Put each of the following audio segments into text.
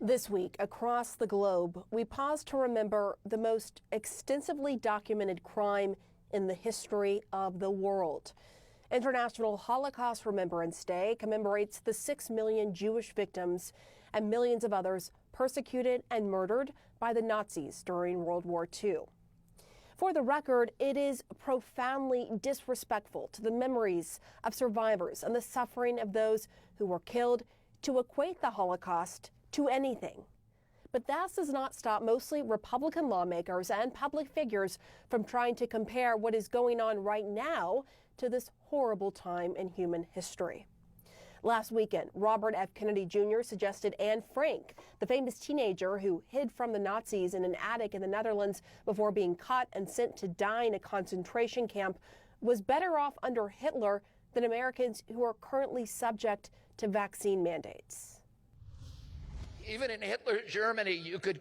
This week, across the globe, we pause to remember the most extensively documented crime in the history of the world. International Holocaust Remembrance Day commemorates the 6 million Jewish victims and millions of others persecuted and murdered by the Nazis during World War II. For the record, it is profoundly disrespectful to the memories of survivors and the suffering of those who were killed to equate the Holocaust to anything. But that does not stop mostly Republican lawmakers and public figures from trying to compare what is going on right now to this horrible time in human history. Last weekend, Robert F. Kennedy Jr. suggested Anne Frank, the famous teenager who hid from the Nazis in an attic in the Netherlands before being caught and sent to die in a concentration camp, was better off under Hitler than Americans who are currently subject to vaccine mandates. Even in Hitler's Germany, you could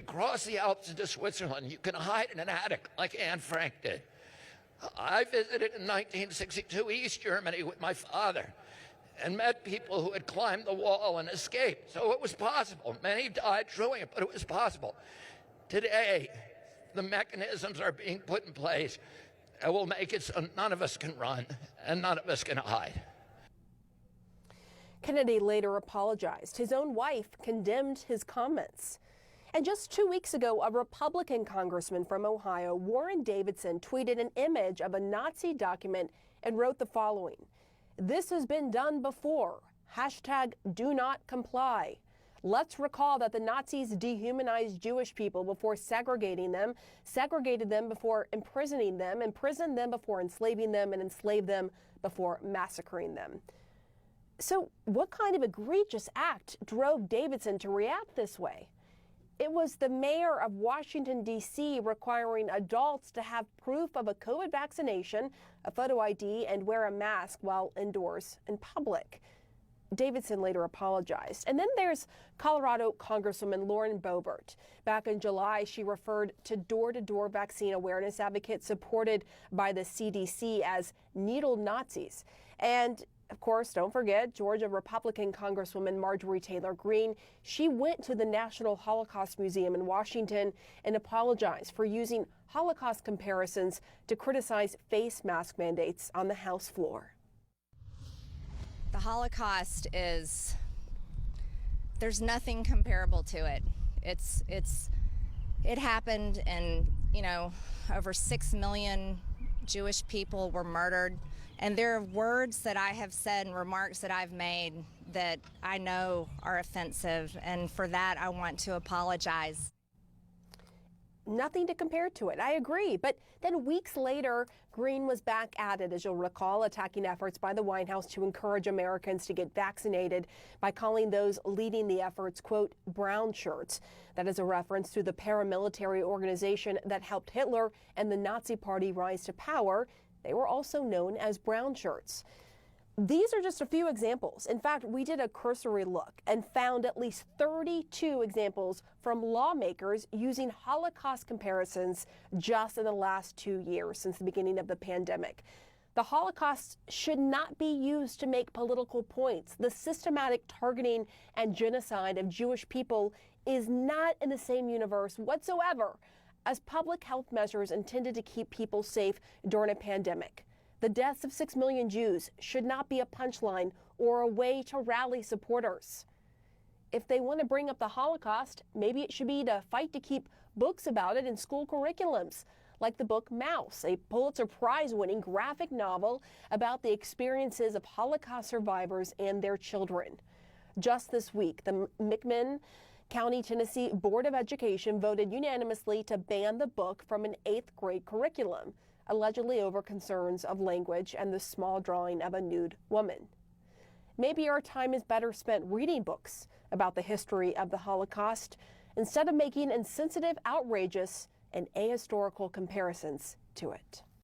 cross the Alps into Switzerland. You can hide in an attic like Anne Frank did. I visited in 1962 East Germany with my father and met people who had climbed the wall and escaped. So it was possible. Many died doing it, but it was possible. Today, the mechanisms are being put in place that will make it so none of us can run and none of us can hide. Kennedy later apologized. His own wife condemned his comments. And just 2 weeks ago, a Republican congressman from Ohio, Warren Davidson, tweeted an image of a Nazi document and wrote the following: "This has been done before. #do not comply. Let's recall that the Nazis dehumanized Jewish people before segregating them, segregated them before imprisoning them, imprisoned them before enslaving them, and enslaved them before massacring them." So what kind of egregious act drove Davidson to react this way? It was the mayor of Washington, D.C. requiring adults to have proof of a COVID vaccination, a photo ID, and wear a mask while indoors in public. Davidson later apologized. And then there's Colorado Congresswoman Lauren Boebert. Back in July, she referred to door-to-door vaccine awareness advocates supported by the CDC as needle Nazis. And of course, don't forget Georgia Republican Congresswoman Marjorie Taylor Greene. She went to the National Holocaust Museum in Washington and apologized for using Holocaust comparisons to criticize face mask mandates on the House floor. The Holocaust there's nothing comparable to it. It happened, and over 6 million Jewish people were murdered. And there are words that I have said and remarks that I've made that I know are offensive, and for that I want to apologize. Nothing to compare to it. I agree. But then weeks later, Greene was back at it, as you'll recall, attacking efforts by the White House to encourage Americans to get vaccinated by calling those leading the efforts, quote, brown shirts. That is a reference to the paramilitary organization that helped Hitler and the Nazi Party rise to power. They were also known as brown shirts. These are just a few examples. In fact, we did a cursory look and found at least 32 examples from lawmakers using Holocaust comparisons just in the last 2 years since the beginning of the pandemic. The Holocaust should not be used to make political points. The systematic targeting and genocide of Jewish people is not in the same universe whatsoever as public health measures intended to keep people safe during a pandemic. The deaths of 6 million Jews should not be a punchline or a way to rally supporters. If they want to bring up the Holocaust, maybe it should be to fight to keep books about it in school curriculums, like the book Mouse, a Pulitzer Prize-winning graphic novel about the experiences of Holocaust survivors and their children. Just this week, the McMinn County, Tennessee Board of Education voted unanimously to ban the book from an 8th grade curriculum, allegedly over concerns of language and the small drawing of a nude woman. Maybe our time is better spent reading books about the history of the Holocaust instead of making insensitive, outrageous, and ahistorical comparisons to it.